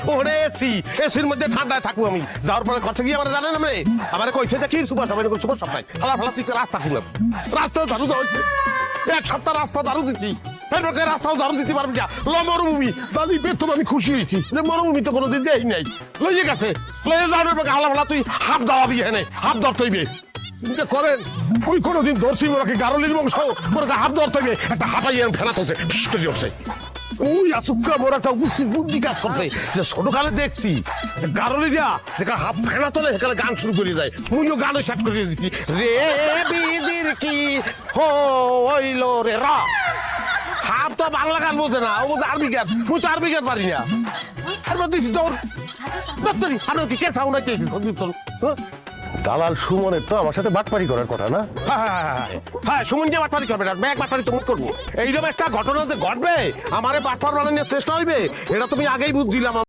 ওরে এসির মধ্যে ঠান্ডায় থাকবো আমি যাওয়ার পরে খরচা গিয়ে আমার জানেন আমি আমার কইছে যে কি সুপার সবাই সুপার সবাই ফালা ফালা তুই রাস্তা খুললাম রাস্তা ঝাড়ু দেওয়া এক সপ্তাহ রাস্তা ঝাড়ু দিচ্ছি এরপর রাস্তাও ঝাড়ু দিতে পারবি না মরুভূমি দাদি বেতন আমি খুশি হয়েছি যে মরুভূমি তো কোনোদিন যাই নাই লইয়ে গেছে লইয়ে যাওয়ার পর হালা ফালা তুই হাফ দাওয়াবি এনে হাফ দর তৈবে চিন্তা করেন ওই কোনোদিন ধরছি ওরাকে গারলির বংশ ওরাকে হাফ দর তৈবে একটা হাঁপাইয়ে ফেনা তুলছে বিশ করে উঠছে ওই আসুকা মোর একটা বুদ্ধি কাজ করছে যে ছোটকালে দেখছি গারলিরা যেখানে হাফ ফেনা তোলে সেখানে গান শুরু করে যায় তুইও গানও স্টার্ট করে দিচ্ছি রে বিদির কি হইল রে রা হাফ তো বাংলা গান বোঝে না ও বোঝে আরবি গান তুই তো আরবি গান পারি না আর দিচ্ছি তোর দপ্তরি আপনার কি কে সাউন্ড আছে দালাল সুমনের তো আমার সাথে বাটপারি করার কথা না? হ্যাঁ সুমনকে বাটপারি করবে না ব্যাগ বাটপারি তো মুখ করবো এইরকম একটা ঘটনা যে ঘটবে আমারে বাটপার বানানোর চেষ্টা হইবে এটা তুমি আগেই বুঝ দিলাম